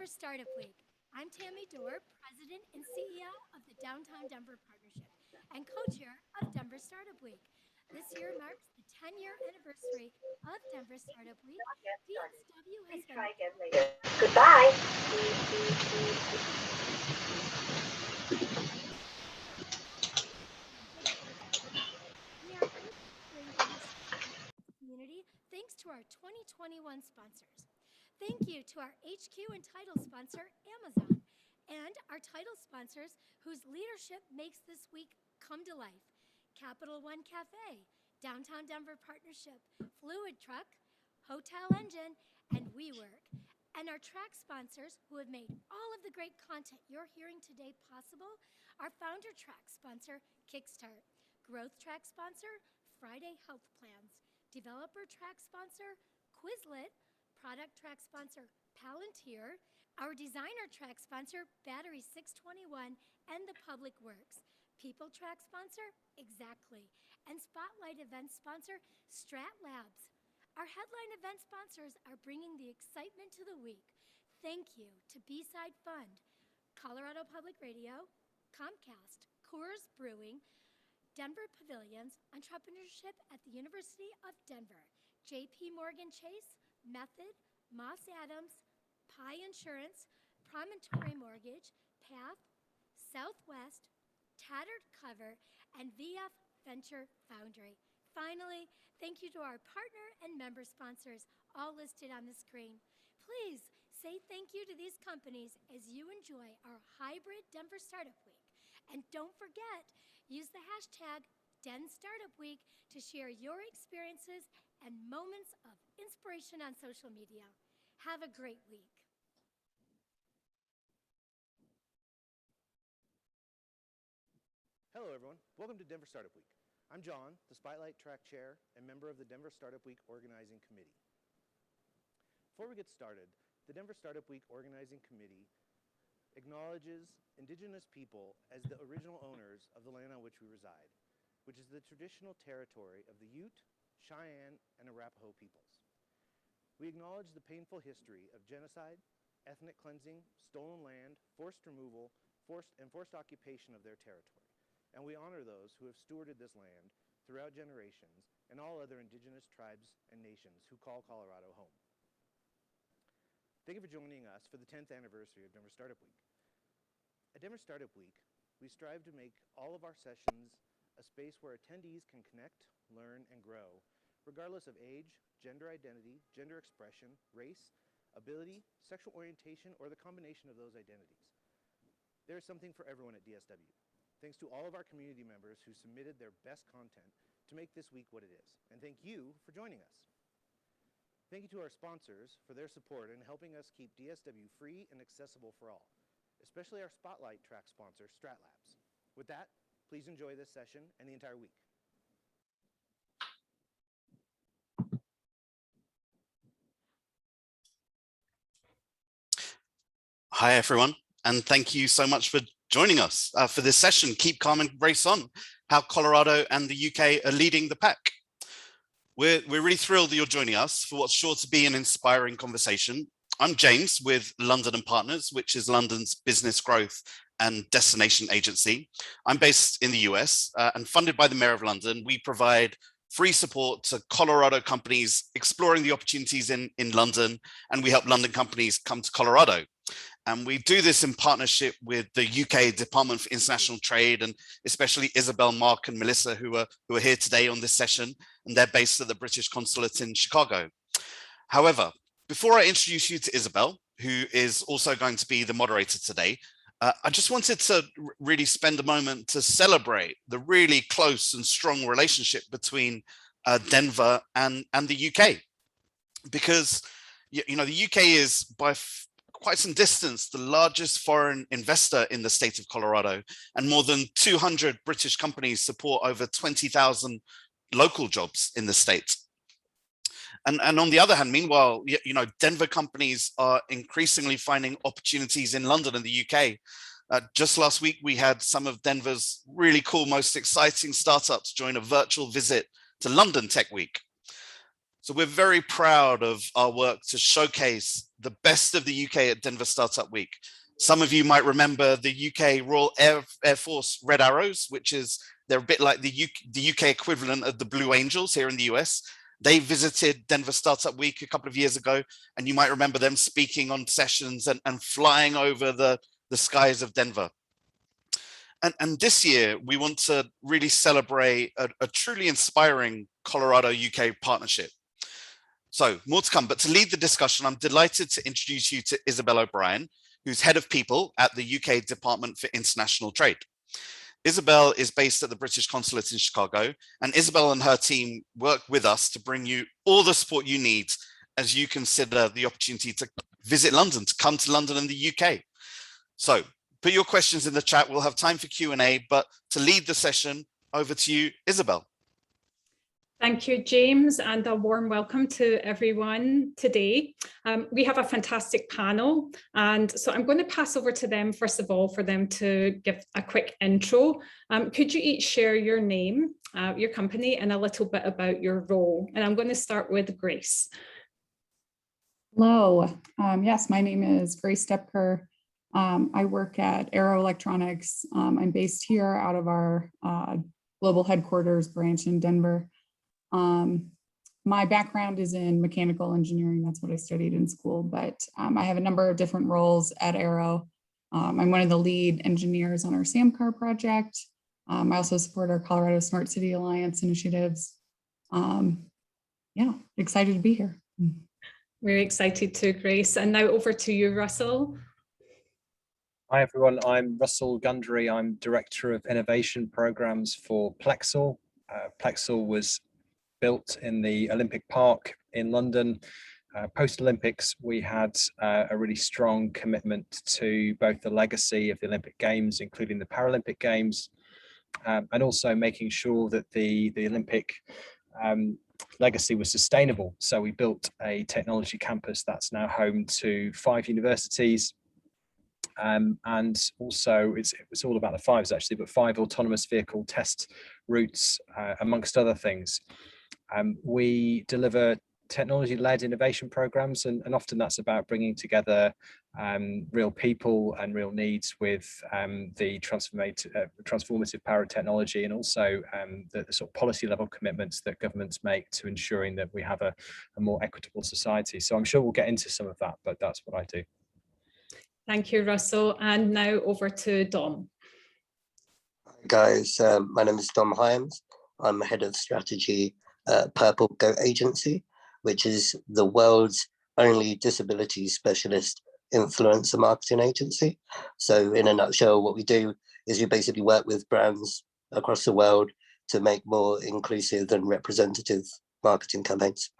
Denver Startup Week. I'm Tammy Dorr, President and CEO of the Downtown Denver Partnership and co-chair of Denver Startup Week. This year marks the 10-year anniversary of Denver Startup Week. DSW has been... Try again later. Goodbye. We are able to bring Denver community thanks to our 2021 sponsors. Thank you to our HQ and title sponsor, Amazon, and our title sponsors whose leadership makes this week come to life. Capital One Cafe, Downtown Denver Partnership, Fluid Truck, Hotel Engine, and WeWork. And our track sponsors who have made all of the great content you're hearing today possible, our founder track sponsor, Kickstart, growth track sponsor, Friday Health Plans, developer track sponsor, Quizlet, product track sponsor, Palantir, our designer track sponsor, Battery 621, and the Public Works, people track sponsor, Exactly, and spotlight event sponsor, Strat Labs. Our headline event sponsors are bringing the excitement to the week. Thank you to B-Side Fund, Colorado Public Radio, Comcast, Coors Brewing, Denver Pavilions, Entrepreneurship at the University of Denver, JP Morgan Chase, Method, Moss Adams, Pi Insurance, Promontory Mortgage, PATH, Southwest, Tattered Cover, and VF Venture Foundry. Finally, thank you to our partner and member sponsors, all listed on the screen. Please say thank you to these companies as you enjoy our hybrid Denver Startup Week. And don't forget, use the hashtag DenStartupWeek to share your experiences and moments of inspiration on social media. Have a great week. Hello, everyone. Welcome to Denver Startup Week. I'm John, the Spotlight Track Chair and member of the Denver Startup Week Organizing Committee. Before we get started, the Denver Startup Week Organizing Committee acknowledges Indigenous people as the original owners of the land on which we reside, which is the traditional territory of the Ute, Cheyenne, and Arapaho peoples. We acknowledge the painful history of genocide, ethnic cleansing, stolen land, forced removal, forced occupation of their territory. And we honor those who have stewarded this land throughout generations and all other indigenous tribes and nations who call Colorado home. Thank you for joining us for the 10th anniversary of Denver Startup Week. At Denver Startup Week, we strive to make all of our sessions a space where attendees can connect, learn, and grow, regardless of age, gender identity, gender expression, race, ability, sexual orientation, or the combination of those identities. There is something for everyone at DSW. Thanks to all of our community members who submitted their best content to make this week what it is. And thank you for joining us. Thank you to our sponsors for their support in helping us keep DSW free and accessible for all, especially our Spotlight track sponsor, Strat Labs. With that, please enjoy this session and the entire week. Hi, everyone, and thank you so much for joining us for this session, Keep Calm and Race On, how Colorado and the UK are leading the pack. We're really thrilled that you're joining us for what's sure to be an inspiring conversation. I'm James with London and Partners, which is London's business growth and destination agency. I'm based in the US and funded by the Mayor of London. We provide free support to Colorado companies exploring the opportunities in London, and we help London companies come to Colorado. And we do this in partnership with the UK Department for International Trade, and especially Isabel, Mark, and Melissa, who are here today on this session, and they're based at the British Consulate in Chicago. However, before I introduce you to Isabel, who is also going to be the moderator today, I just wanted to really spend a moment to celebrate the really close and strong relationship between Denver and the UK, because the UK is by quite some distance the largest foreign investor in the state of Colorado, and more than 200 British companies support over 20,000 local jobs in the state. And on the other hand, meanwhile, Denver companies are increasingly finding opportunities in London and the UK. Just last week, we had some of Denver's really cool, most exciting startups join a virtual visit to London Tech Week. So we're very proud of our work to showcase the best of the UK at Denver Startup Week. Some of you might remember the UK Royal Air Force Red Arrows, which is, they're a bit like the UK equivalent of the Blue Angels here in the US. They visited Denver Startup Week a couple of years ago, and you might remember them speaking on sessions and flying over the skies of Denver. And this year, we want to really celebrate a truly inspiring Colorado-UK partnership. So more to come, but to lead the discussion, I'm delighted to introduce you to Isabel O'Brien, who's head of people at the UK Department for International Trade. Isabel is based at the British Consulate in Chicago, and Isabel and her team work with us to bring you all the support you need as you consider the opportunity to visit London, to come to London and the UK. So put your questions in the chat. We'll have time for Q&A, but to lead the session, over to you, Isabel. Thank you, James, and a warm welcome to everyone today. We have a fantastic panel, and so I'm going to pass over to them, first of all, for them to give a quick intro. Could you each share your name, your company, and a little bit about your role? And I'm going to start with Grace. Hello. Yes, my name is Grace Stepker. I work at Aero Electronics. I'm based here out of our global headquarters branch in Denver. My background is in mechanical engineering. That's what I studied in school, but I have a number of different roles at Aero. I'm one of the lead engineers on our SAM project. I also support our Colorado Smart City Alliance initiatives. Yeah, excited to be here. We're excited too, Grace. And now over to you, Russell. Hi, everyone. I'm Russell Gundry. I'm Director of Innovation Programs for Plexel. Plexel was built in the Olympic Park in London. Post-Olympics, we had a really strong commitment to both the legacy of the Olympic Games, including the Paralympic Games, and also making sure that the Olympic legacy was sustainable. So we built a technology campus that's now home to 5 universities. And also it's all about the 5s actually, but 5 autonomous vehicle test routes, amongst other things. We deliver technology-led innovation programs, and often that's about bringing together real people and real needs with the transformative power of technology, and also the sort of policy level commitments that governments make to ensuring that we have a more equitable society. So I'm sure we'll get into some of that, but that's what I do. Thank you, Russell. And now over to Dom. Hi guys, my name is Dom Hyams. I'm head of strategy at Purple Goat Agency, which is the world's only disability specialist influencer marketing agency. So in a nutshell, what we do is we basically work with brands across the world to make more inclusive and representative marketing campaigns.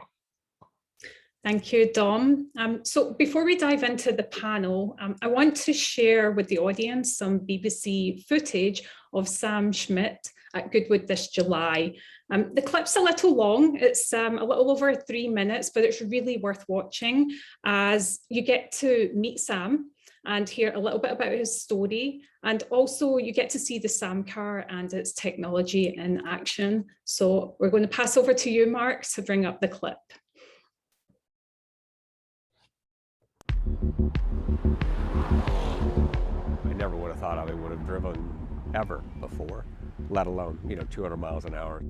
Thank you, Dom. So before we dive into the panel, I want to share with the audience some BBC footage of Sam Schmidt at Goodwood this July. The clip's a little long, it's a little over 3 minutes, but it's really worth watching as you get to meet Sam and hear a little bit about his story. And also you get to see the Sam car and its technology in action. So we're going to pass over to you, Mark, to bring up the clip. I never would have thought I would have driven ever before, let alone, 200 miles an hour.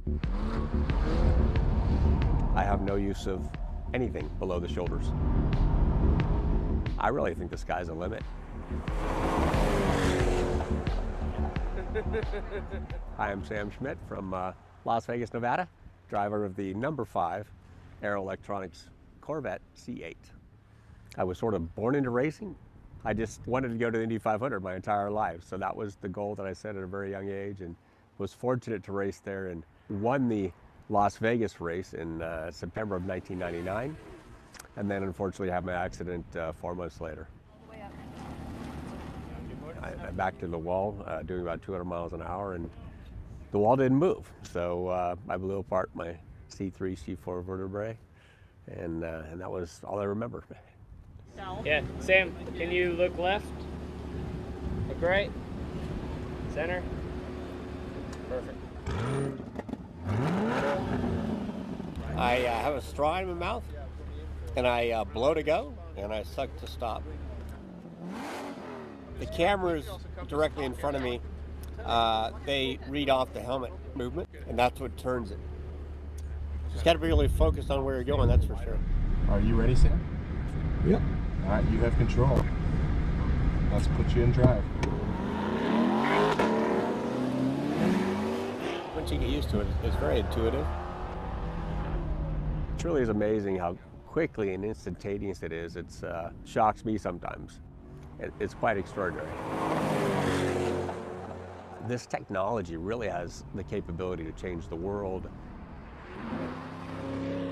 I have no use of anything below the shoulders. I really think the sky's the limit. Hi, I'm Sam Schmidt from Las Vegas, Nevada, driver of the number 5 Aero Electronics Corvette C8. I was sort of born into racing. I just wanted to go to the Indy 500 my entire life. So that was the goal that I set at a very young age, and was fortunate to race there and won the Las Vegas race in September of 1999. And then unfortunately I had my accident 4 months later. I backed to the wall doing about 200 miles an hour, and the wall didn't move. So I blew apart my C3, C4 vertebrae, and that was all I remember. Yeah, Sam, can you look left? Look right? Center? Perfect. I have a straw in my mouth, and I blow to go, and I suck to stop. The cameras directly in front of me, they read off the helmet movement, and that's what turns it. Just got to be really focused on where you're going, that's for sure. Are you ready, Sam? Yep. All right, you have control. Let's put you in drive. Once you get used to it, it's very intuitive. It truly is amazing how quickly and instantaneous it is. It shocks me sometimes. It's quite extraordinary. This technology really has the capability to change the world.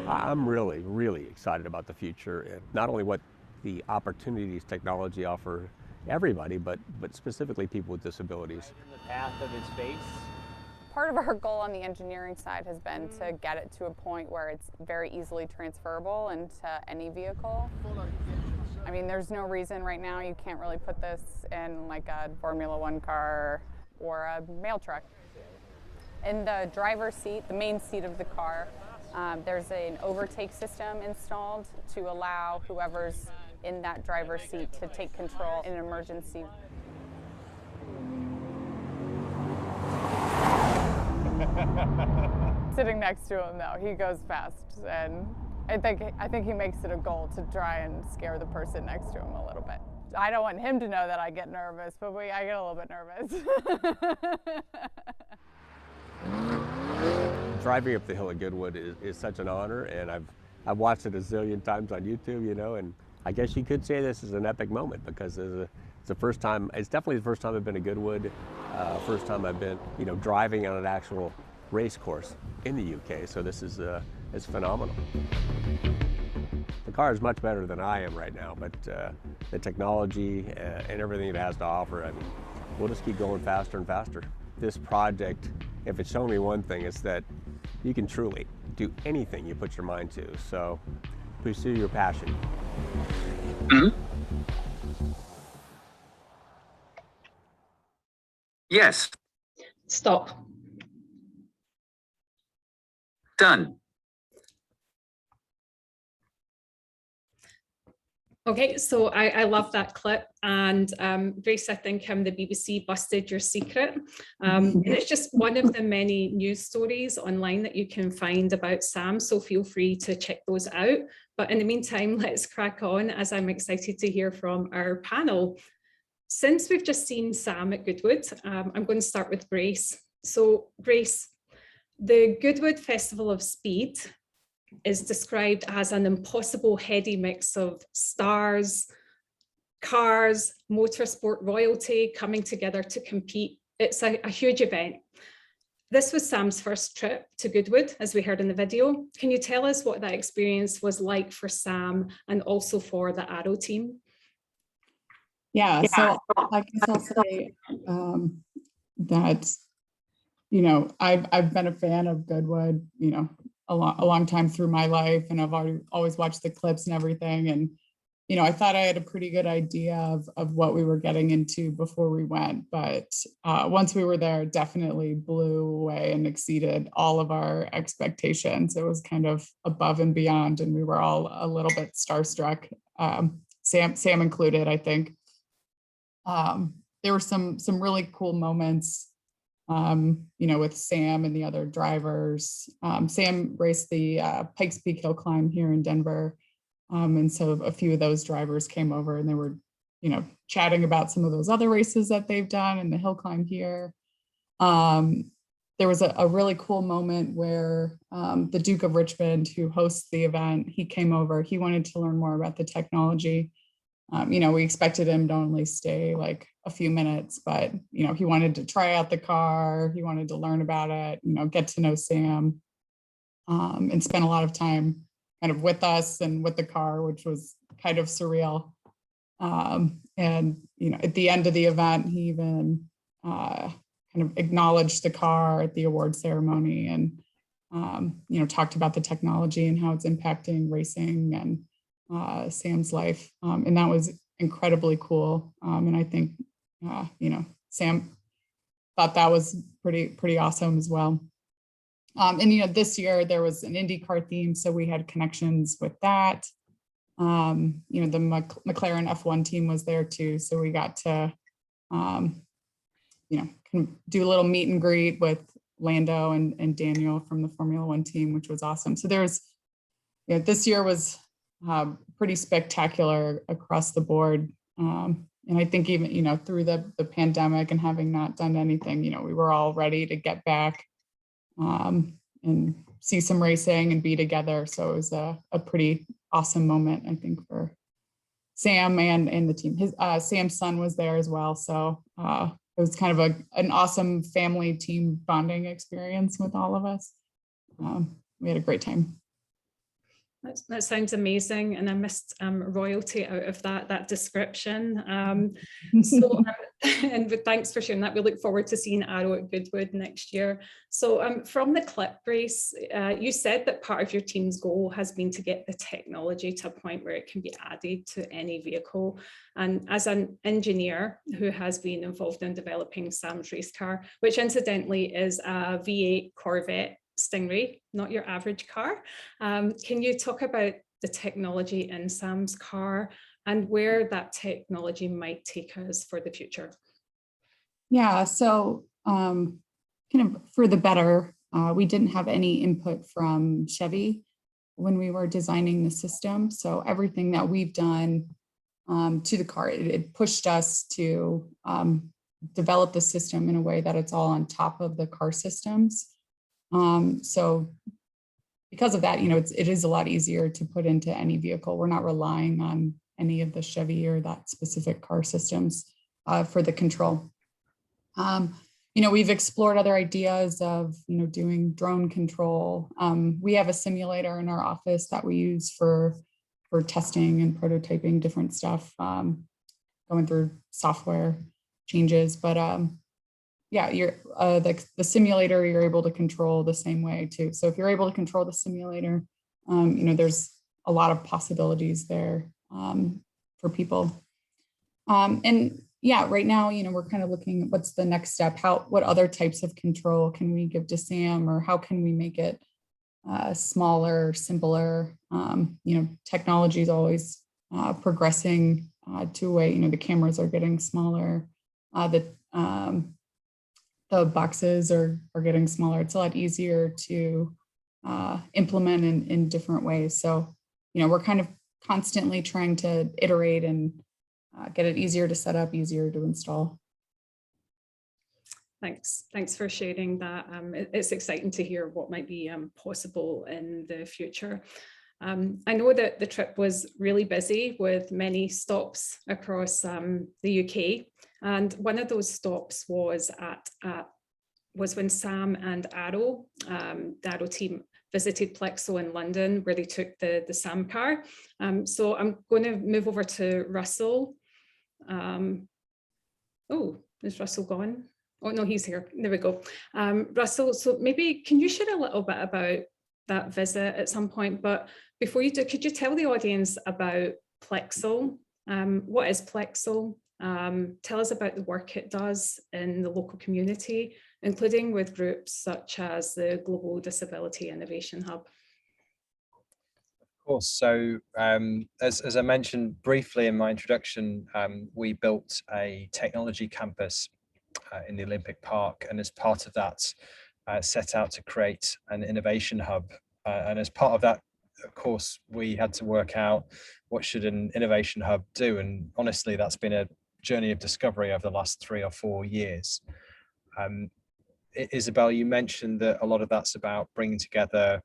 I'm really, really excited about the future, and not only what the opportunities technology offer everybody, but specifically people with disabilities. In the path of his face. Part of our goal on the engineering side has been to get it to a point where it's very easily transferable into any vehicle. I mean, there's no reason right now you can't really put this in like a Formula One car or a mail truck. In the driver's seat, the main seat of the car, there's an overtake system installed to allow whoever's in that driver's seat to take control in an emergency. Sitting next to him though, he goes fast, and I think he makes it a goal to try and scare the person next to him a little bit. I don't want him to know that I get nervous, but I get a little bit nervous. Driving up the hill at Goodwood is such an honor, and I've watched it a zillion times on YouTube, you know, and I guess you could say this is an epic moment because it's the first time, it's definitely the first time I've been to Goodwood, first time I've been, you know, driving on an actual race course in the UK, so this is it's phenomenal. The car is much better than I am right now, but the technology and everything it has to offer, I mean, we'll just keep going faster and faster. This project, if it's shown me one thing, it's that you can truly do anything you put your mind to, so pursue your passion. Mm-hmm. Yes. Stop. Done. Okay, so I love that clip, and Grace, I think the BBC busted your secret. And it's just one of the many news stories online that you can find about Sam, so feel free to check those out. But in the meantime, let's crack on, as I'm excited to hear from our panel. Since we've just seen Sam at Goodwood, I'm going to start with Grace. So Grace, the Goodwood Festival of Speed is described as an impossible heady mix of stars, cars, motorsport royalty coming together to compete. It's a huge event. This was Sam's first trip to Goodwood, as we heard in the video. Can you tell us what that experience was like for Sam and also for the Arrow team? Yeah, so I guess I'll say that, you know, I've been a fan of Goodwood, you know, a long time through my life, and I've always watched the clips and everything. And, you know, I thought I had a pretty good idea of what we were getting into before we went. But once we were there, it definitely blew away and exceeded all of our expectations. It was kind of above and beyond, and we were all a little bit starstruck, Sam included, I think. There were some really cool moments, you know, with Sam and the other drivers. Sam raced the Pikes Peak Hill Climb here in Denver. And so a few of those drivers came over and they were, you know, chatting about some of those other races that they've done and the hill climb here. There was a really cool moment where the Duke of Richmond, who hosts the event, he came over. He wanted to learn more about the technology. You know, we expected him to only stay like a few minutes, but, you know, he wanted to try out the car. He wanted to learn about it, you know, get to know Sam, and spend a lot of time kind of with us and with the car, which was kind of surreal. And, you know, at the end of the event, he even kind of acknowledged the car at the award ceremony and, you know, talked about the technology and how it's impacting racing and Sam's life. And that was incredibly cool. And I think, you know, Sam thought that was pretty awesome as well. And this year there was an IndyCar theme, so we had connections with that. The McLaren F1 team was there too, so we got to do a little meet and greet with Lando and Daniel from the Formula One team, which was awesome. So this year was pretty spectacular across the board. And I think even, through the pandemic and having not done anything, we were all ready to get back and see some racing and be together. So it was a pretty awesome moment, I think, for Sam and the team. Sam's son was there as well. So it was kind of an awesome family team bonding experience with all of us. We had a great time. That sounds amazing, and I missed royalty out of that description. And thanks for sharing that. We look forward to seeing Arrow at Goodwood next year. So from the clip race, you said that part of your team's goal has been to get the technology to a point where it can be added to any vehicle. And as an engineer who has been involved in developing Sam's race car, which incidentally is a V8 Corvette Stingray, not your average car. Can you talk about the technology in Sam's car and where that technology might take us for the future? Yeah, so kind of for the better, we didn't have any input from Chevy when we were designing the system. So everything that we've done to the car, it pushed us to develop the system in a way that it's all on top of the car systems. So because of that, it is a lot easier to put into any vehicle. We're not relying on any of the Chevy or that specific car systems for the control. We've explored other ideas of, doing drone control. We have a simulator in our office that we use for testing and prototyping different stuff, going through software changes, but yeah, the simulator you're able to control the same way too. So if you're able to control the simulator, there's a lot of possibilities there for people. And yeah, right now, we're kind of looking at what's the next step. What other types of control can we give to Sam, or how can we make it smaller, simpler? Technology is always progressing to a way. The cameras are getting smaller. The boxes are getting smaller. It's a lot easier to implement in different ways. So, we're kind of constantly trying to iterate and get it easier to set up, easier to install. Thanks for sharing that. It's exciting to hear what might be possible in the future. I know that the trip was really busy with many stops across the UK. And one of those stops was was when Sam and Arrow, the Arrow team, visited Plexo in London, where they took the Sam car. So I'm going to move over to Russell. Oh, is Russell gone? Oh no, he's here. There we go. Russell, so maybe can you share a little bit about that visit at some point? But before you do, could you tell the audience about Plexo? What is Plexo? Tell us about the work it does in the local community, including with groups such as the Global Disability Innovation Hub. Of course. So as I mentioned briefly in my introduction, we built a technology campus in the Olympic Park, and as part of that, set out to create an innovation hub. And as part of that, of course, we had to work out what should an innovation hub do. And honestly, that's been a journey of discovery over the last 3 or 4 years. Isabel, you mentioned that a lot of that's about bringing together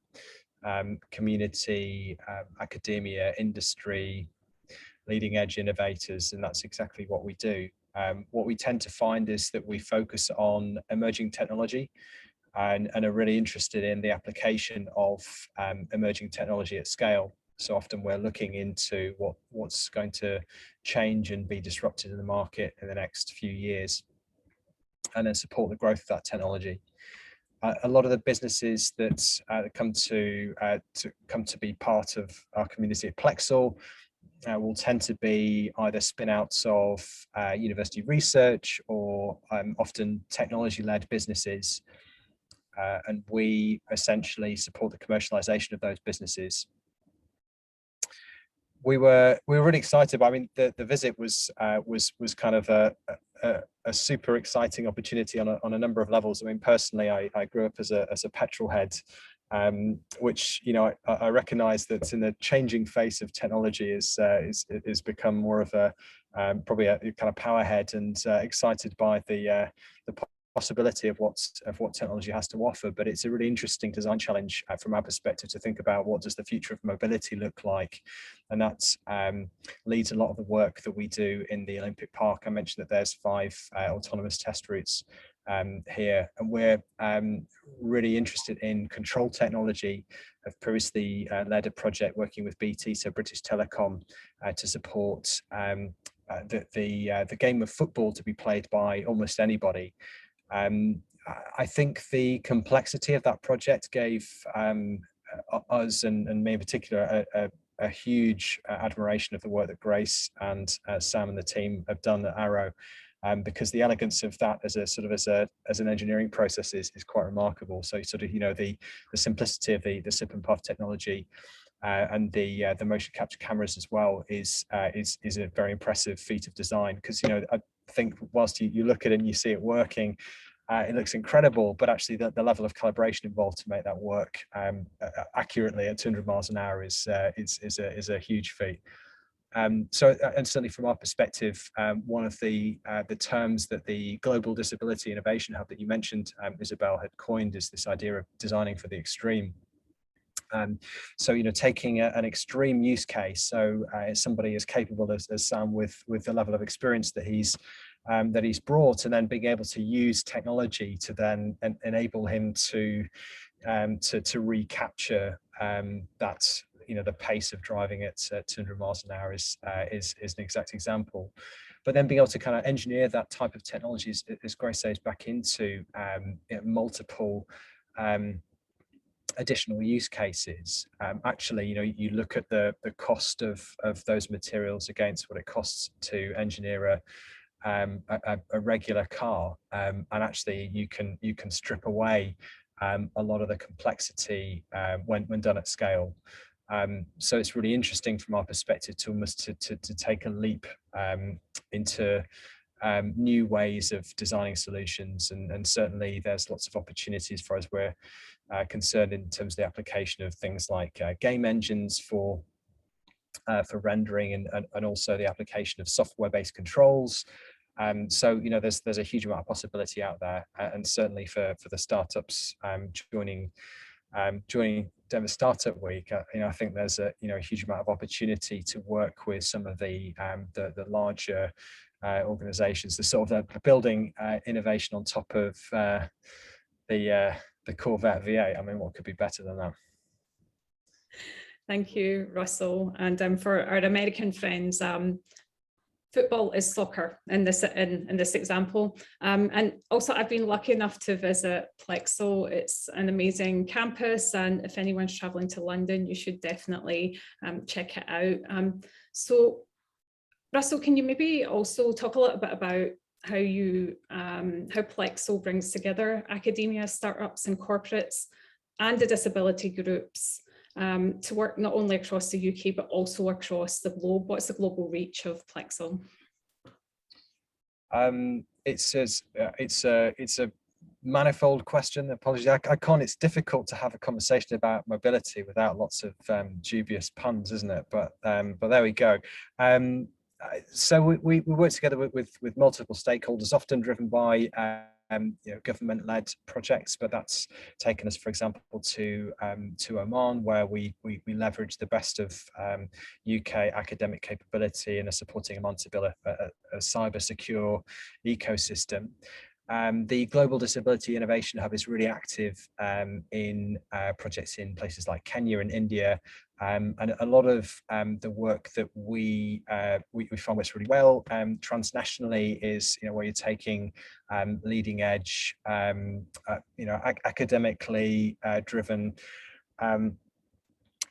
community, academia, industry, leading edge innovators, and that's exactly what we do. What we tend to find is that we focus on emerging technology and are really interested in the application of emerging technology at scale. So often we're looking into what's going to change and be disrupted in the market in the next few years, and then support the growth of that technology. A lot of the businesses that come to be part of our community at Plexo will tend to be either spin-outs of university research or often technology-led businesses. and we essentially support the commercialization of those businesses. We were really excited. But I mean, the visit was kind of a super exciting opportunity on a number of levels. I mean, personally, I grew up as a petrol head, which, you know, I recognize that in the changing face of technology is become more of a probably a kind of power head, and excited by the possibility of what technology has to offer. But it's a really interesting design challenge from our perspective to think about what does the future of mobility look like, and that leads a lot of the work that we do in the Olympic Park. I mentioned that there's 5 autonomous test routes here, and we're really interested in control technology. I've previously led a project working with BT, so British Telecom, to support the game of football to be played by almost anybody. I think the complexity of that project gave us, and me in particular, a huge admiration of the work that Grace and Sam and the team have done at Arrow, because the elegance of that as an engineering process is quite remarkable. So sort of, you know, the simplicity of the sip and puff technology, and the motion capture cameras as well is a very impressive feat of design. Because, you know, I think whilst you look at it and you see it working, it looks incredible, but actually the level of calibration involved to make that work accurately at 200 miles an hour is a huge feat. So, and certainly from our perspective, one of the terms that the Global Disability Innovation Hub that you mentioned, Isabel, had coined is this idea of designing for the extreme. So, you know, taking an extreme use case, so somebody as capable as Sam with the level of experience that he's brought, and then being able to use technology to then enable him to recapture that, you know, the pace of driving at 200 miles an hour is an exact example. But then being able to kind of engineer that type of technology, as Grace says, back into you know, multiple additional use cases. Actually, you know, you look at the cost of those materials against what it costs to engineer a regular car, and actually you can strip away a lot of the complexity when done at scale. So it's really interesting from our perspective to almost to take a leap into new ways of designing solutions, and certainly there's lots of opportunities for us. We're concerned in terms of the application of things like game engines for rendering, and also the application of software-based controls. So, you know, there's a huge amount of possibility out there, and certainly for the startups joining Denver Startup Week, you know, I think there's a huge amount of opportunity to work with some of the larger organizations, the sort of building innovation on top of the Corvette V8. I mean, what could be better than that? Thank you, Russell. And for our American friends, football is soccer in this example. And also, I've been lucky enough to visit Plexel. It's an amazing campus, and if anyone's traveling to London, you should definitely check it out. So, Russell, can you maybe also talk a little bit about how Plexel brings together academia, startups, and corporates, and the disability groups to work not only across the UK, but also across the globe? What's the global reach of Plexel? It's a manifold question. Apologies, I can't. It's difficult to have a conversation about mobility without lots of dubious puns, isn't it? But there we go. So we work together with multiple stakeholders, often driven by government-led projects, but that's taken us, for example, to Oman, where we leverage the best of UK academic capability and are supporting Oman to build a cyber secure ecosystem. The Global Disability Innovation Hub is really active in projects in places like Kenya and India, and a lot of the work that we find works really well transnationally is, you know, where you're taking leading edge, academically driven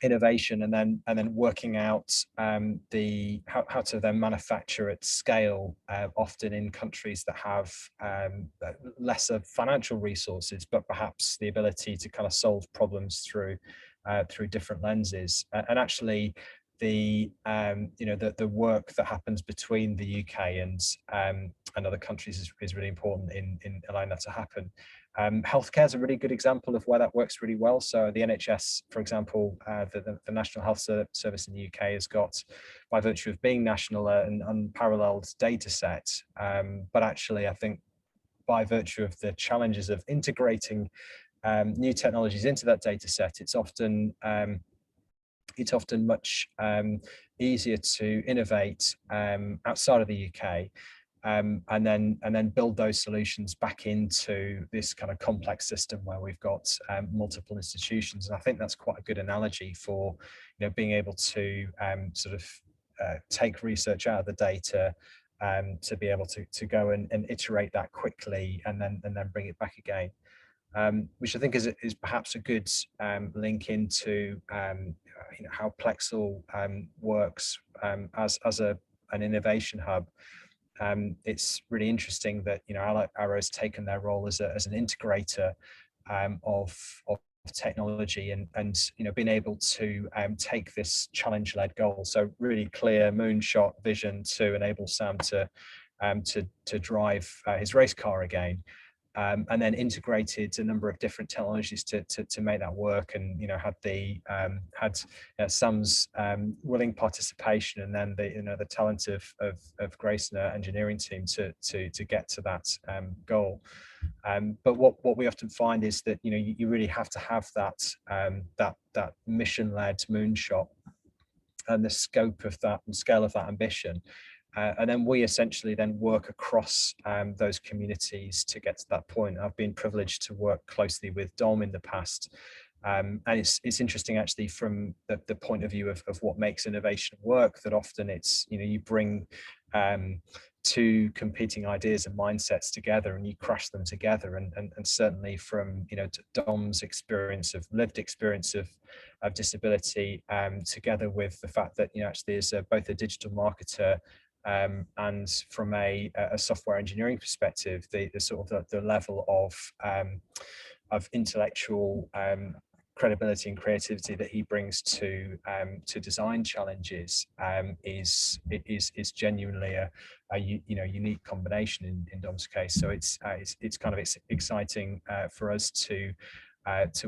innovation, and then working out how to then manufacture at scale, often in countries that have lesser financial resources, but perhaps the ability to kind of solve problems through different lenses. And actually, the work that happens between the UK and other countries is really important in allowing that to happen. Healthcare is a really good example of where that works really well. So the NHS, for example, the National Health Service in the UK has got, by virtue of being national, an unparalleled data set. But actually, I think by virtue of the challenges of integrating new technologies into that data set, it's often much easier to innovate outside of the UK. And then build those solutions back into this kind of complex system where we've got multiple institutions. And I think that's quite a good analogy for, being able to sort of take research out of the data, to be able to go and iterate that quickly and then bring it back again. Which I think is perhaps a good link into how Plexel works as an innovation hub. It's really interesting that Arrow's taken their role as an integrator of technology and being able to take this challenge-led goal, so really clear moonshot vision to enable Sam to drive his race car again. And then integrated a number of different technologies to make that work, and had Sam's willing participation, and then the talent of Grace and her engineering team to get to that goal. But what we often find is that you really have to have that mission-led moonshot and the scope of that and scale of that ambition. And then we essentially then work across those communities to get to that point. I've been privileged to work closely with Dom in the past. And it's interesting actually from the point of view of what makes innovation work, that often it's, you bring two competing ideas and mindsets together and you crash them together. And certainly from, Dom's lived experience of disability, together with the fact that, actually is both a digital marketer, and from a software engineering perspective, the sort of the level of intellectual credibility and creativity that he brings to design challenges is genuinely a unique combination in Dom's case. So it's kind of exciting for us to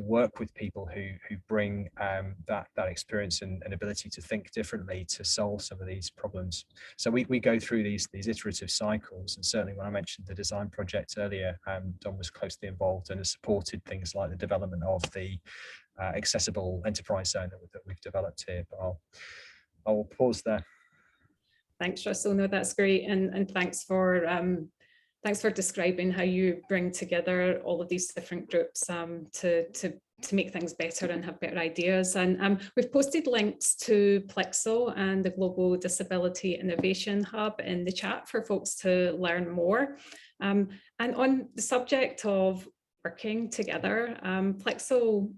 work with people who bring that experience and ability to think differently to solve some of these problems. So we go through these iterative cycles, and certainly when I mentioned the design project earlier, Dom was closely involved and has supported things like the development of the accessible enterprise zone that we've developed here. But I'll pause there. Thanks, Russell. No, that's great, and thanks for describing how you bring together all of these different groups to make things better and have better ideas. And we've posted links to Plexel and the Global Disability Innovation Hub in the chat for folks to learn more. And on the subject of working together, Plexel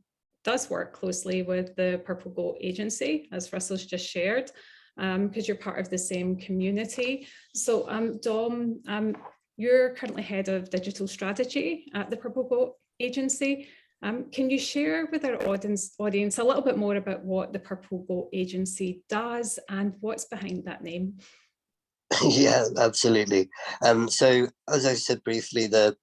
does work closely with the Purple Goat Agency, as Russell's just shared, because you're part of the same community. So Dom, you're currently head of digital strategy at the Purple Goat Agency. Can you share with our audience a little bit more about what the Purple Goat Agency does and what's behind that name? Yeah, absolutely. So as I said briefly, the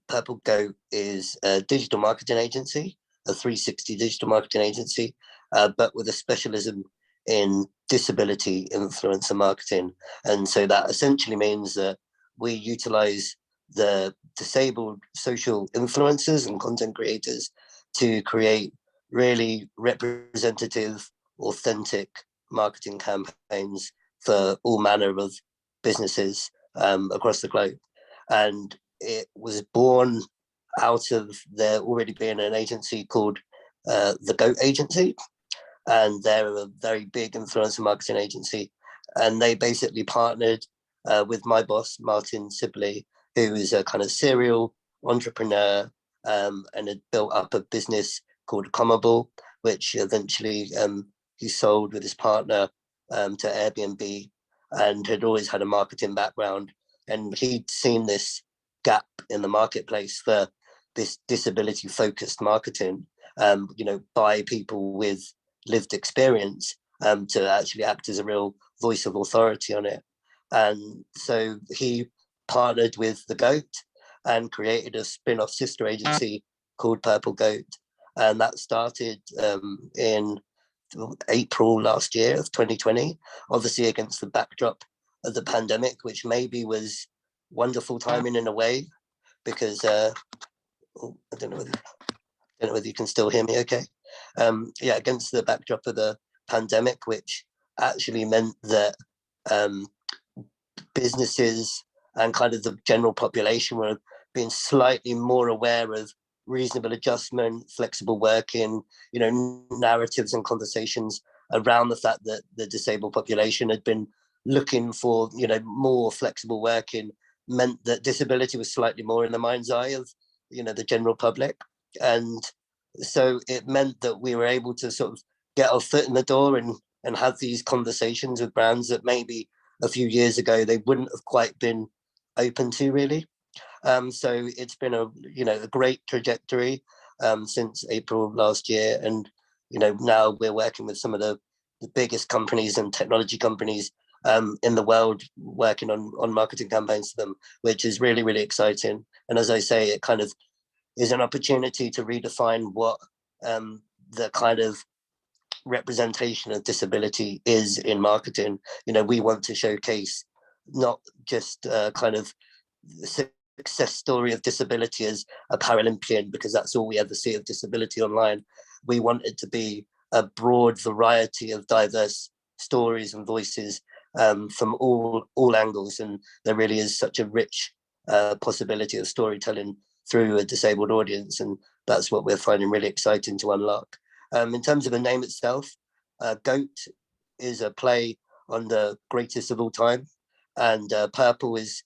Purple Goat is a digital marketing agency, a 360 digital marketing agency, but with a specialism in disability influencer marketing. And so that essentially means that we utilize the disabled social influencers and content creators to create really representative, authentic marketing campaigns for all manner of businesses across the globe. And it was born out of there already being an agency called the Goat Agency, and they're a very big influencer marketing agency. And they basically partnered with my boss, Martin Sibley, who is a kind of serial entrepreneur and had built up a business called Commable, which eventually he sold with his partner to Airbnb, and had always had a marketing background. And he'd seen this gap in the marketplace for this disability focused marketing, by people with lived experience, to actually act as a real voice of authority on it. And so he partnered with the Goat and created a spin-off sister agency called Purple Goat. And that started in April last year of 2020, obviously against the backdrop of the pandemic, which maybe was wonderful timing in a way, because I don't know whether you can still hear me okay. Against the backdrop of the pandemic, which actually meant that businesses and kind of the general population were being slightly more aware of reasonable adjustment, flexible working, narratives and conversations around the fact that the disabled population had been looking for, more flexible working, meant that disability was slightly more in the mind's eye of, the general public. And so it meant that we were able to sort of get our foot in the door and have these conversations with brands that maybe a few years ago they wouldn't have quite been open to, really. So it's been a great trajectory since April last year, and now we're working with some of the biggest companies and technology companies in the world, working on marketing campaigns for them, which is really, really exciting. And as I say, it kind of is an opportunity to redefine what the kind of representation of disability is in marketing. We want to showcase not just kind of success story of disability as a Paralympian, because that's all we ever see of disability online. We want it to be a broad variety of diverse stories and voices from all angles, and there really is such a rich possibility of storytelling through a disabled audience, and that's what we're finding really exciting to unlock. In terms of the name itself, Goat is a play on the greatest of all time, and purple is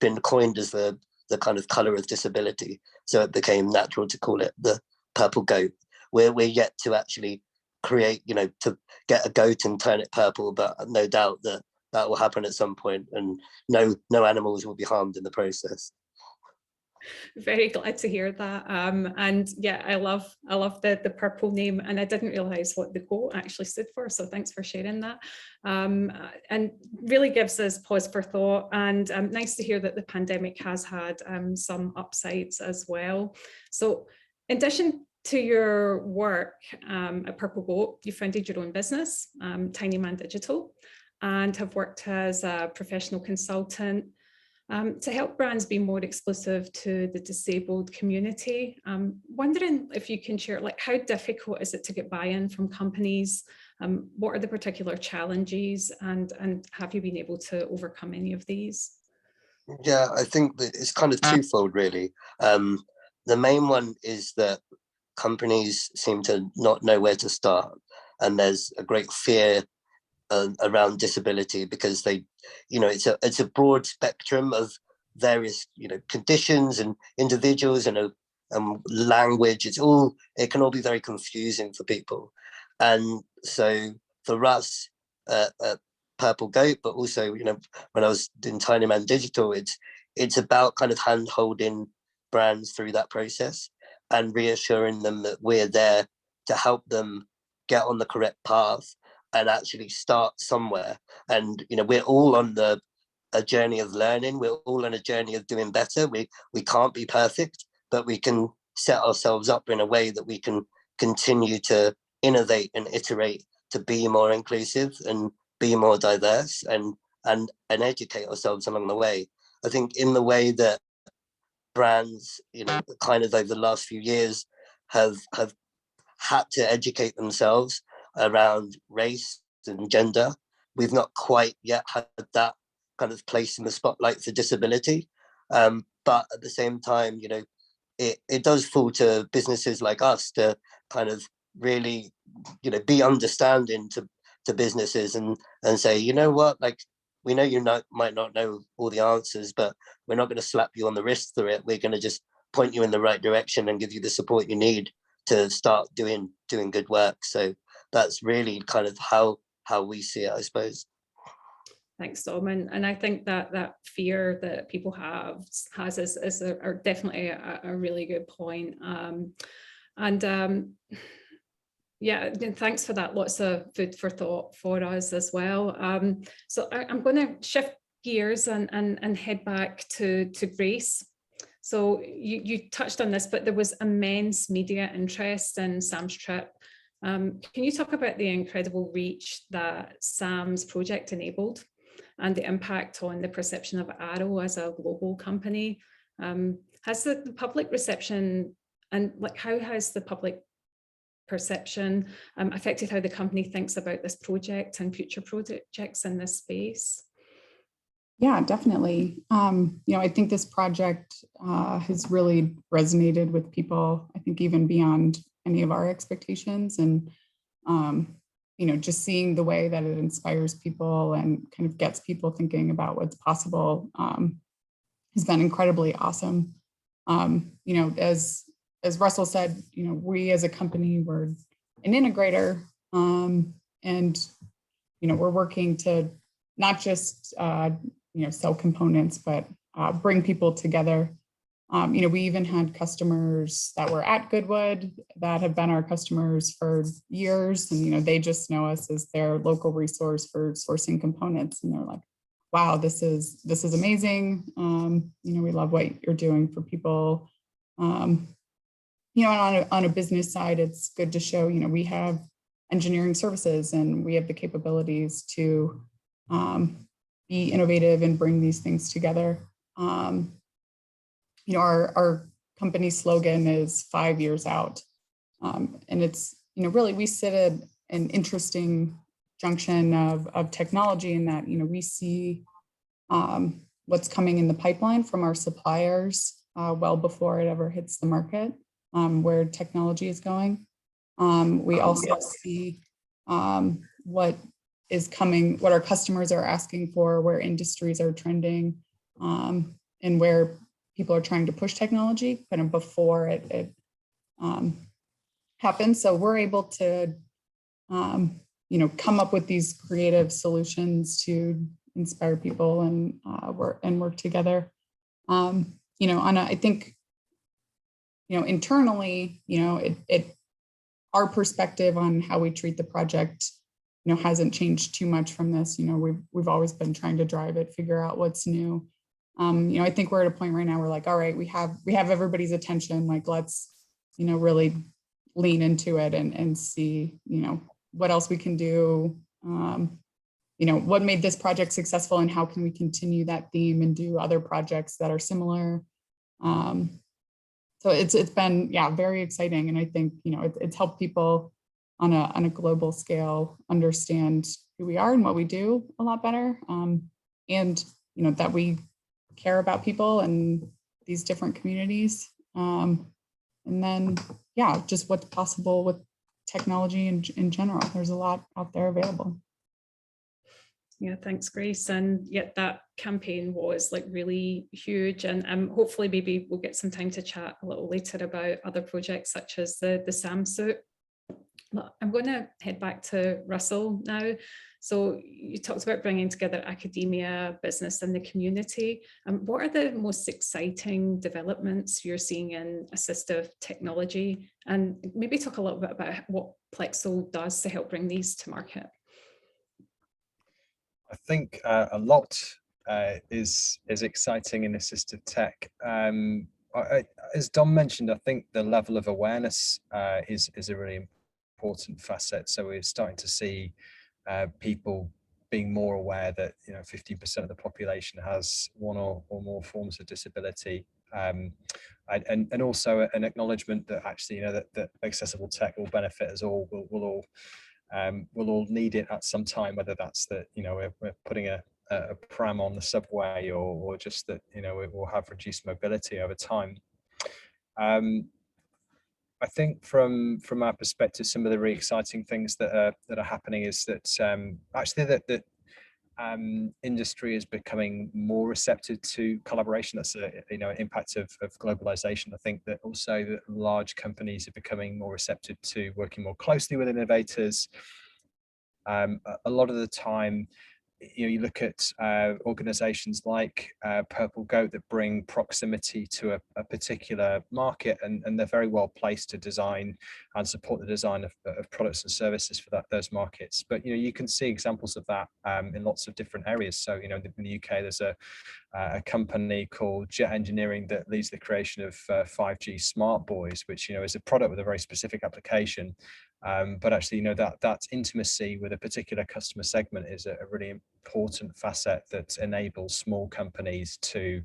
been coined as the kind of color of disability, so it became natural to call it the Purple Goat. We're yet to actually create, to get a goat and turn it purple, but no doubt that will happen at some point, and no animals will be harmed in the process. Very glad to hear that. And yeah, I love the purple name, and I didn't realize what the goat actually stood for. So thanks for sharing that. And really gives us pause for thought, and nice to hear that the pandemic has had some upsides as well. So in addition to your work at Purple Goat, you founded your own business, Tiny Man Digital, and have worked as a professional consultant to help brands be more exclusive to the disabled community. Wondering if you can share, how difficult is it to get buy-in from companies? What are the particular challenges, and have you been able to overcome any of these? Yeah, I think that it's kind of twofold, really. The main one is that companies seem to not know where to start, and there's a great fear around disability, because they, it's a broad spectrum of various, conditions and individuals and language. It can all be very confusing for people. And so for us at Purple Goat, but also, when I was in Tiny Man Digital, it's about kind of hand-holding brands through that process and reassuring them that we're there to help them get on the correct path and actually start somewhere. And we're all on a journey of learning. We're all on a journey of doing better. We can't be perfect, but we can set ourselves up in a way that we can continue to innovate and iterate to be more inclusive and be more diverse and educate ourselves along the way. I think in the way that brands, kind of over the last few years have had to educate themselves around race and gender, we've not quite yet had that kind of place in the spotlight for disability. But at the same time, it does fall to businesses like us to kind of really, be understanding to businesses and say, what, we know you might not know all the answers, but we're not going to slap you on the wrist through it. We're going to just point you in the right direction and give you the support you need to start doing doing good work. So that's really kind of how we see it, I suppose. Thanks, Dom. And I think that fear that people has is definitely a really good point. Yeah, thanks for that. Lots of food for thought for us as well. So I'm going to shift gears and head back to Grace. So you touched on this, but there was immense media interest in Sam's trip. Can you talk about the incredible reach that Sam's project enabled and the impact on the perception of Arrow as a global company? Has the public reception and how has the public perception affected how the company thinks about this project and future projects in this space? Yeah, definitely. I think this project has really resonated with people, I think even beyond any of our expectations. And, just seeing the way that it inspires people and kind of gets people thinking about what's possible has been incredibly awesome. As Russell said, we as a company, we're an integrator, and we're working to not just sell components, but bring people together. We even had customers that were at Goodwood that have been our customers for years, and they just know us as their local resource for sourcing components, and they're like, wow, this is amazing. We love what you're doing for people. On a business side, it's good to show, we have engineering services and we have the capabilities to be innovative and bring these things together. Our company slogan is 5 years out. And it's, really, we sit at an interesting junction of technology in that, we see what's coming in the pipeline from our suppliers well before it ever hits the market. Where technology is going. We also see what is coming, what our customers are asking for, where industries are trending, and where people are trying to push technology kind of before it happens. So we're able to, come up with these creative solutions to inspire people and work together. I think, internally, our perspective on how we treat the project, hasn't changed too much from this. We've always been trying to drive it, figure out what's new. I think we're at a point right now where like, all right, we have everybody's attention. Like, let's, really lean into it and see, what else we can do. What made this project successful and how can we continue that theme and do other projects that are similar. So it's been, very exciting. And I think, it's helped people on a global scale understand who we are and what we do a lot better. And, that we care about people and these different communities. And then, just what's possible with technology in general. There's a lot out there available. Yeah, thanks, Grace. And yet that campaign was like really huge, and hopefully maybe we'll get some time to chat a little later about other projects such as the Sam suit. But I'm going to head back to Russell now. So you talked about bringing together academia, business, and the community. What are the most exciting developments you're seeing in assistive technology? And maybe talk a little bit about what Plexel does to help bring these to market. I think a lot is exciting in assistive tech. As Dom mentioned, I think the level of awareness is a really important facet. So we're starting to see people being more aware that 50% of the population has one or more forms of disability, and also an acknowledgement that actually that accessible tech will benefit us all. We'll all need it at some time, whether that's that we're putting a pram on the subway or just that it will have reduced mobility over time. I think from our perspective, some of the really exciting things that are happening is that actually that industry is becoming more receptive to collaboration. That's an impact of globalization. I think that also that large companies are becoming more receptive to working more closely with innovators. A lot of the time, you look at organizations like Purple Goat that bring proximity to a particular market, and they're very well placed to design and support the design of products and services for those markets. But you can see examples of that in lots of different areas. So in the UK, there's a company called Jet Engineering that leads the creation of 5G smart buoys, which is a product with a very specific application. But actually, that intimacy with a particular customer segment is a really important facet that enables small companies to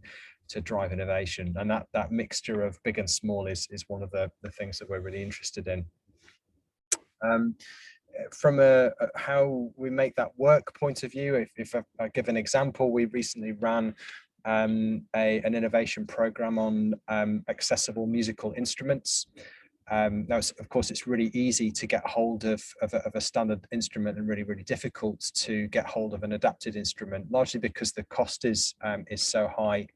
drive innovation. And that mixture of big and small is one of the things that we're really interested in. From a how we make that work point of view, if I give an example, we recently ran an innovation program on accessible musical instruments. Now, of course, it's really easy to get hold of a standard instrument and really, really difficult to get hold of an adapted instrument, largely because the cost is so high.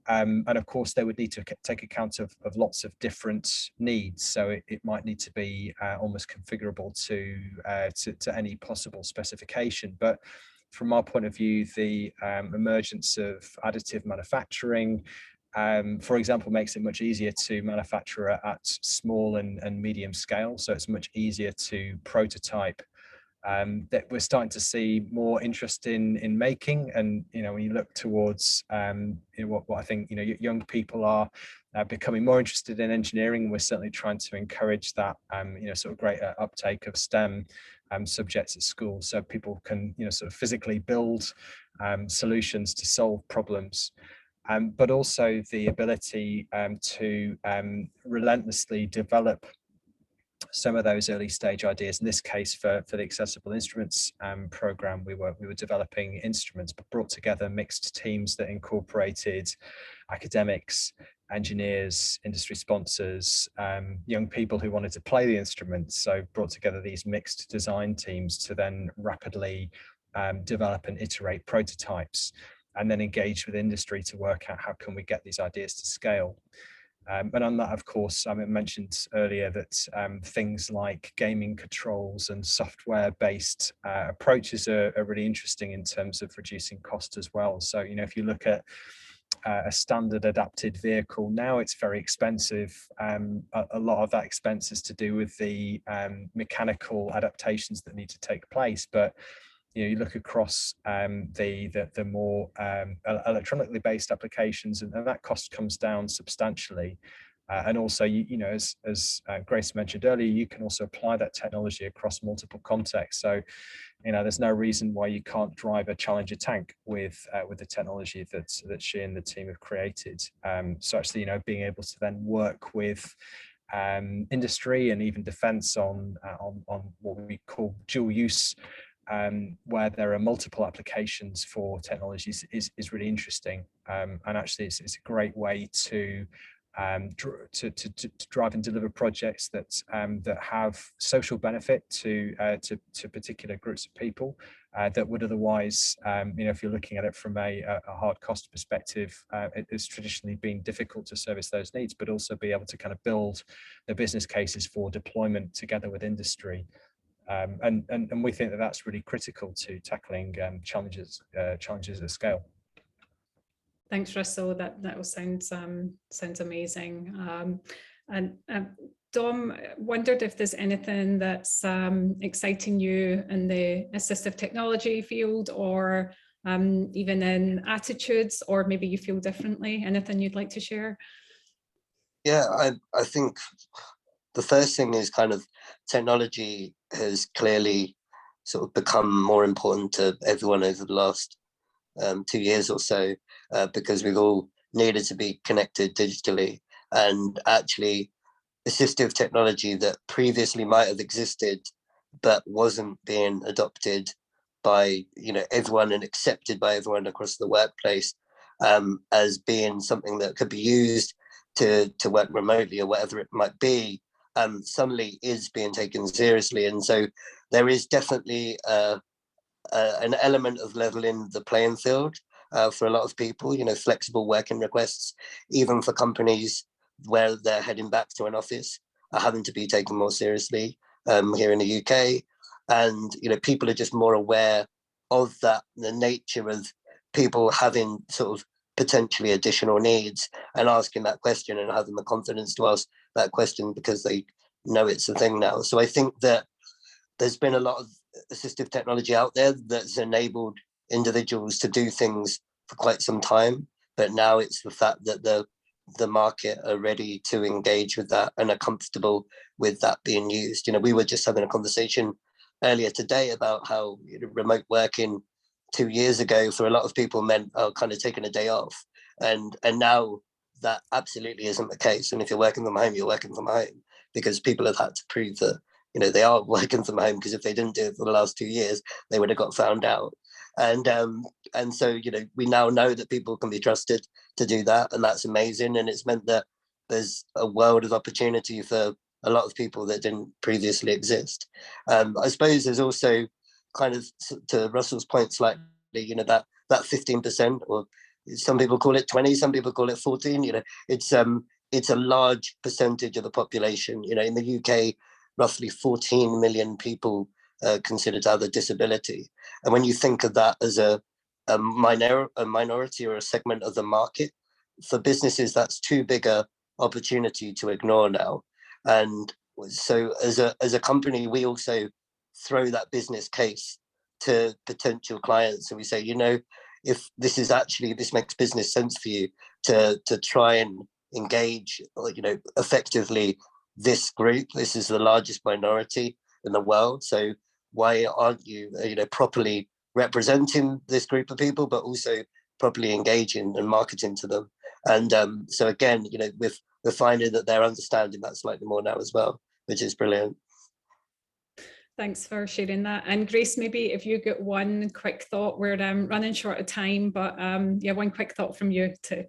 And of course, they would need to take account of lots of different needs. So it might need to be almost configurable to any possible specification. But from our point of view, the emergence of additive manufacturing, for example, makes it much easier to manufacture at small and medium scale. So it's much easier to prototype. That we're starting to see more interest in making, and when you look towards what I think young people are becoming more interested in engineering, and we're certainly trying to encourage that sort of greater uptake of STEM subjects at school, so people can sort of physically build solutions to solve problems. But also the ability to relentlessly develop some of those early stage ideas. In this case, for the Accessible Instruments program, we were developing instruments, but brought together mixed teams that incorporated academics, engineers, industry sponsors, young people who wanted to play the instruments. So brought together these mixed design teams to then rapidly develop and iterate prototypes, and then engage with industry to work out how can we get these ideas to scale. And on that, of course, I mentioned earlier that things like gaming controls and software-based approaches are really interesting in terms of reducing cost as well. So, if you look at a standard adapted vehicle now, it's very expensive. A lot of that expense is to do with the mechanical adaptations that need to take place. But you look across the more electronically based applications, and that cost comes down substantially. And also, as Grace mentioned earlier, you can also apply that technology across multiple contexts. So, there's no reason why you can't drive a Challenger tank with the technology that she and the team have created. So actually, being able to then work with industry and even defence on what we call dual use, where there are multiple applications for technologies is really interesting, and actually it's a great way to drive and deliver projects that have social benefit to particular groups of people that would otherwise, if you're looking at it from a hard cost perspective, it has traditionally been difficult to service those needs, but also be able to kind of build the business cases for deployment together with industry. And we think that that's really critical to tackling challenges at scale. Thanks, Russell. That all sounds amazing. And Dom, wondered if there's anything that's exciting you in the assistive technology field, or even in attitudes, or maybe you feel differently. Anything you'd like to share? Yeah, I think the first thing is kind of technology has clearly sort of become more important to everyone over the last 2 years or so, because we've all needed to be connected digitally. And actually, assistive technology that previously might have existed but wasn't being adopted by everyone and accepted by everyone across the workplace as being something that could be used to work remotely or whatever it might be, suddenly is being taken seriously. And so there is definitely an element of leveling the playing field for a lot of people, flexible working requests, even for companies where they're heading back to an office, are having to be taken more seriously here in the UK. And, people are just more aware of that, the nature of people having sort of potentially additional needs, and asking that question and having the confidence to ask that question because they know it's a thing now. So I think that there's been a lot of assistive technology out there that's enabled individuals to do things for quite some time, but now it's the fact that the market are ready to engage with that and are comfortable with that being used. We were just having a conversation earlier today about how remote working 2 years ago for a lot of people meant kind of taking a day off, and now that absolutely isn't the case. And if you're working from home, you're working from home, because people have had to prove that they are working from home, because if they didn't do it for the last 2 years, they would have got found out. And so we now know that people can be trusted to do that, and that's amazing. And it's meant that there's a world of opportunity for a lot of people that didn't previously exist. I suppose there's also, kind of to Russell's point slightly, that 15%, or some people call it 20, some people call it 14. It's a large percentage of the population. In the UK, roughly 14 million people considered to have a disability. And when you think of that as a minority or a segment of the market, for businesses, that's too big a opportunity to ignore now. And so as a company, we also throw that business case to potential clients, and we say, if this makes business sense for you to try and engage, effectively this group. This is the largest minority in the world, so why aren't you properly representing this group of people, but also properly engaging and marketing to them? And so again, we're finding that they're understanding that slightly more now as well, which is brilliant. Thanks for sharing that. And Grace, maybe if you get one quick thought, we're running short of time, but one quick thought from you too.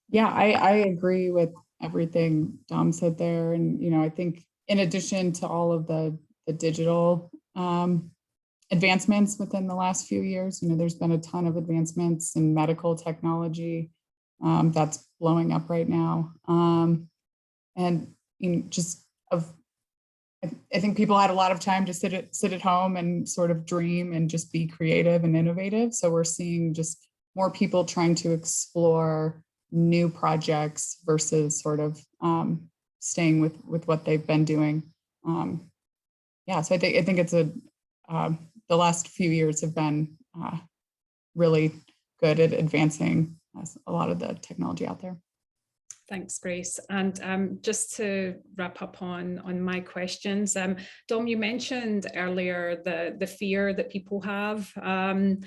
Yeah, I agree with everything Dom said there. And, I think in addition to all of the digital advancements within the last few years, there's been a ton of advancements in medical technology that's blowing up right now. And I think people had a lot of time to sit at home and sort of dream and just be creative and innovative. So we're seeing just more people trying to explore new projects versus sort of staying with what they've been doing. So I think it's the last few years have been really good at advancing a lot of the technology out there. Thanks, Grace. And just to wrap up on my questions, Dom, you mentioned earlier the fear that people have, and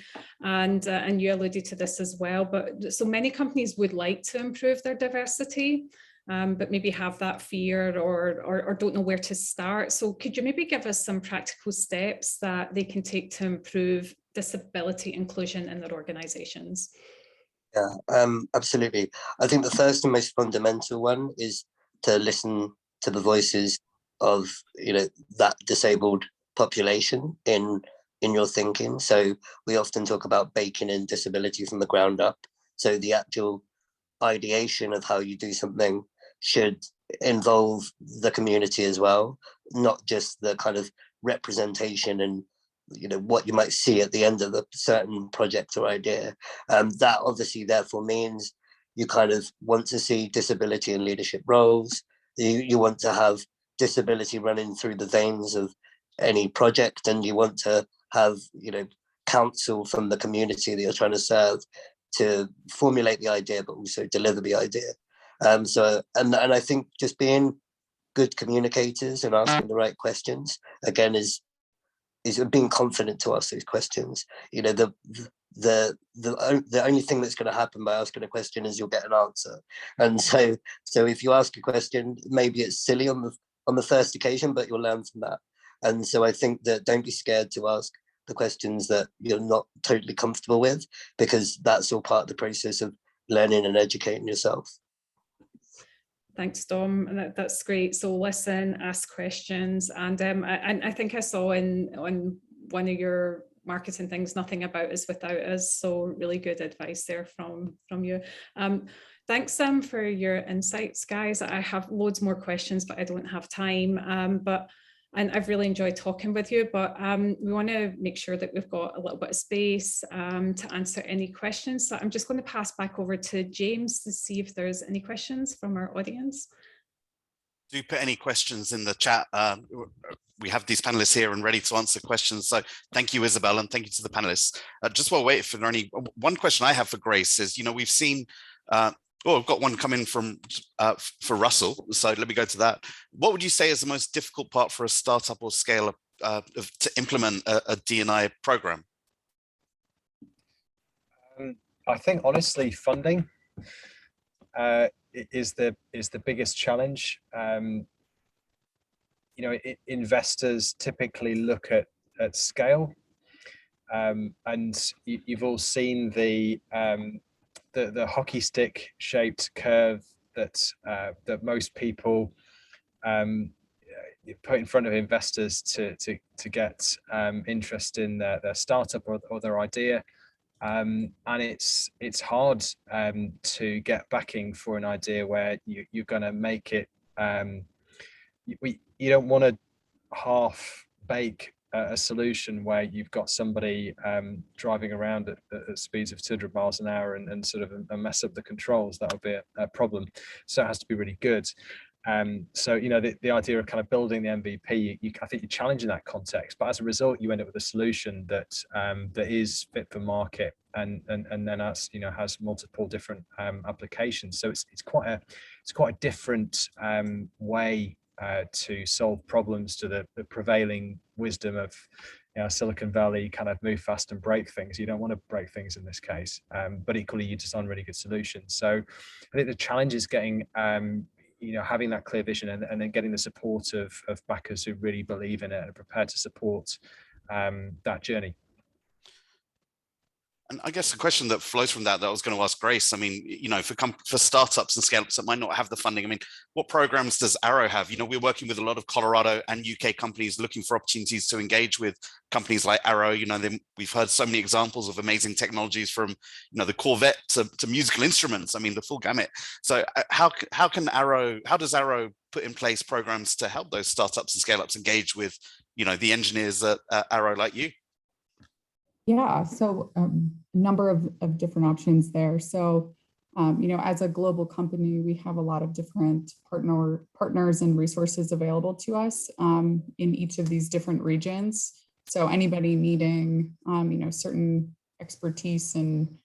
you alluded to this as well. But so many companies would like to improve their diversity, but maybe have that fear or don't know where to start. So could you maybe give us some practical steps that they can take to improve disability inclusion in their organizations? Yeah, absolutely. I think the first and most fundamental one is to listen to the voices of that disabled population in your thinking. So we often talk about baking in disability from the ground up. So the actual ideation of how you do something should involve the community as well, not just the kind of representation and what you might see at the end of a certain project or idea. That obviously therefore means you kind of want to see disability in leadership roles. You want to have disability running through the veins of any project, and you want to have counsel from the community that you're trying to serve to formulate the idea but also deliver the idea. And I think just being good communicators and asking the right questions again is being confident to ask those questions. The only thing that's going to happen by asking a question is you'll get an answer. And so if you ask a question, maybe it's silly on the first occasion, but you'll learn from that. And so I think that don't be scared to ask the questions that you're not totally comfortable with, because that's all part of the process of learning and educating yourself. Thanks, Dom. That's great. So listen, ask questions, and I think I saw on one of your marketing things, nothing about us without us. So really good advice there from you. Thanks, Sam, for your insights, guys. I have loads more questions, but I don't have time. And I've really enjoyed talking with you, but we want to make sure that we've got a little bit of space to answer any questions. So I'm just going to pass back over to James to see if there's any questions from our audience. Do put any questions in the chat. We have these panelists here and ready to answer questions. So thank you, Isabel, and thank you to the panelists. Just while waiting for any, one question I have for Grace is, we've seen, I've got one coming from for Russell. So let me go to that. What would you say is the most difficult part for a startup or scale up to implement a D&I program? I think honestly, funding is the biggest challenge. Investors typically look at scale, and you've all seen the hockey stick shaped curve that most people put in front of investors to get interest in their startup or their idea. And it's hard to get backing for an idea where you're going to make it. You don't want to half bake a solution where you've got somebody driving around at speeds of 200 miles an hour and sort of mess up the controls. That would be a problem. So it has to be really good. So the idea of kind of building the MVP, I think you're challenging that context, but as a result, you end up with a solution that is fit for market and then has multiple different applications. So it's quite a different way to solve problems to the prevailing wisdom of Silicon Valley, kind of move fast and break things. You don't want to break things in this case, but equally you design really good solutions. So I think the challenge is getting having that clear vision and then getting the support of backers who really believe in it and are prepared to support that journey. And I guess the question that flows from that I was going to ask Grace, I mean, for startups and scale-ups that might not have the funding, I mean, what programs does Arrow have? We're working with a lot of Colorado and UK companies looking for opportunities to engage with companies like Arrow. We've heard so many examples of amazing technologies from, the Corvette to musical instruments. I mean, the full gamut. So how does Arrow put in place programs to help those startups and scale-ups engage with, the engineers at Arrow like you? Yeah, so a number of different options there. So, as a global company, we have a lot of different partners and resources available to us in each of these different regions. So anybody needing, certain expertise in,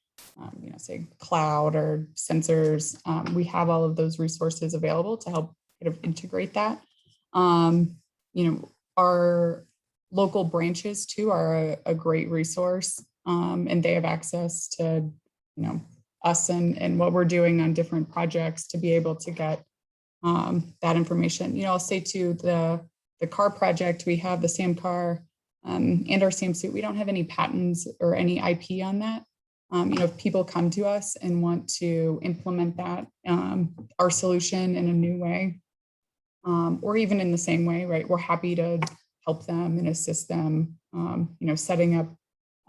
say cloud or sensors, we have all of those resources available to help kind of integrate that. Our local branches too are a great resource, and they have access to, us and what we're doing on different projects to be able to get that information. I'll say too, the car project, we have the Sam car and our Sam suit. We don't have any patents or any IP on that. If people come to us and want to implement that, our solution in a new way, or even in the same way, right? We're happy to help them and assist them, setting up,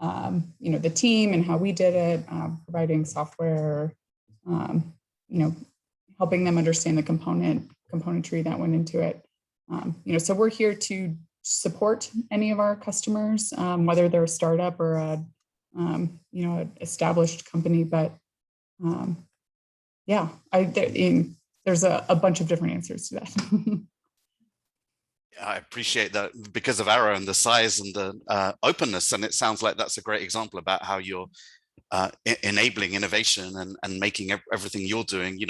the team and how we did it, providing software, helping them understand the componentry that went into it. So we're here to support any of our customers, whether they're a startup or an established company. But there's a bunch of different answers to that. I appreciate that because of Arrow and the size and the openness. And it sounds like that's a great example about how you're enabling innovation and making everything you're doing,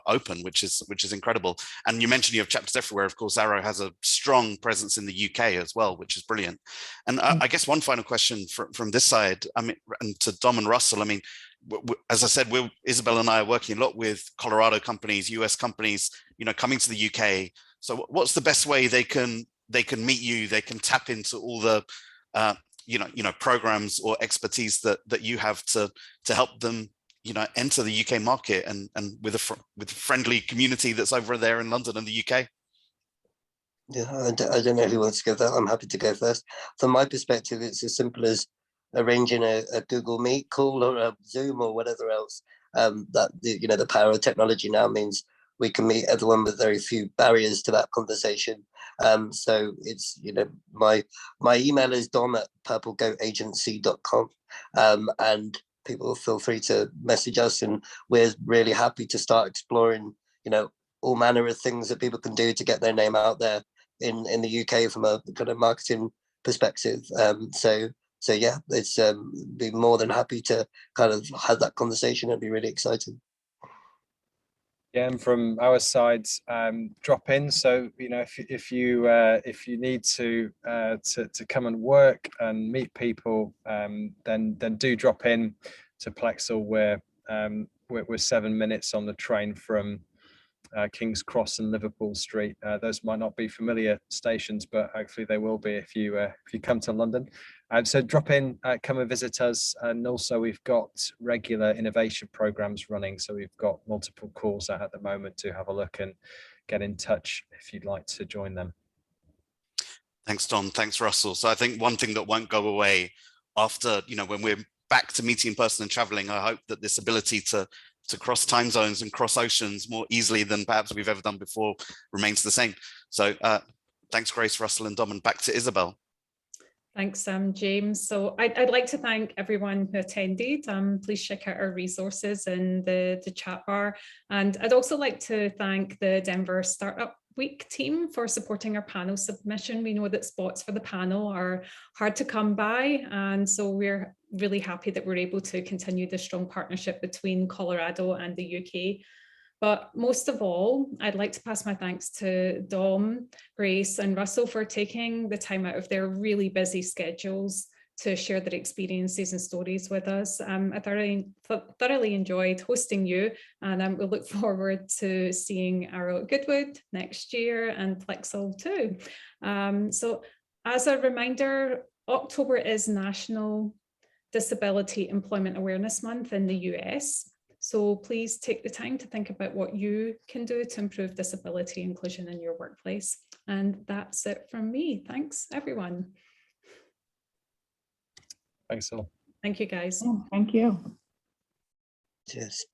open, which is incredible. And you mentioned you have chapters everywhere. Of course, Arrow has a strong presence in the UK as well, which is brilliant. And I guess one final question from this side, I mean, and to Dom and Russell, I mean, as I said, Isabel and I are working a lot with Colorado companies, US companies, coming to the UK. So what's the best way they can meet you? They can tap into all the programs or expertise that you have to help them enter the UK market and with a friendly community that's over there in London and the UK. Yeah, I don't know who wants to go that. I'm happy to go first. From my perspective, it's as simple as arranging a Google Meet call or a Zoom or whatever else. That the power of technology now means we can meet everyone with very few barriers to that conversation. So it's, my email is dom@purplegoatagency.com, and people feel free to message us, and we're really happy to start exploring, all manner of things that people can do to get their name out there in the UK from a kind of marketing perspective. So yeah, it's be more than happy to kind of have that conversation. It'd be really exciting. Yeah, and from our side, drop in. So if you need to come and work and meet people, then do drop in to Plexel. We're 7 minutes on the train from King's Cross and Liverpool Street. Those might not be familiar stations, but hopefully they will be if you come to London. So drop in, come and visit us, and also we've got regular innovation programs running. So we've got multiple calls out at the moment to have a look and get in touch if you'd like to join them. Thanks, Dom. Thanks, Russell. So I think one thing that won't go away after, when we're back to meeting in person and traveling, I hope that this ability to cross time zones and cross oceans more easily than perhaps we've ever done before remains the same. So thanks, Grace, Russell, and Dom, and back to Isabel. Thanks, James. So I'd like to thank everyone who attended. Please check out our resources in the chat bar. And I'd also like to thank the Denver Startup Week team for supporting our panel submission. We know that spots for the panel are hard to come by, and so we're really happy that we're able to continue the strong partnership between Colorado and the UK. But most of all, I'd like to pass my thanks to Dom, Grace, and Russell for taking the time out of their really busy schedules to share their experiences and stories with us. I thoroughly enjoyed hosting you, and we look forward to seeing Arrow at Goodwood next year and Plexel too. So as a reminder, October is National Disability Employment Awareness Month in the US. So please take the time to think about what you can do to improve disability inclusion in your workplace. And that's it from me. Thanks, everyone. Thanks all. Thank you, guys. Thank you. Cheers.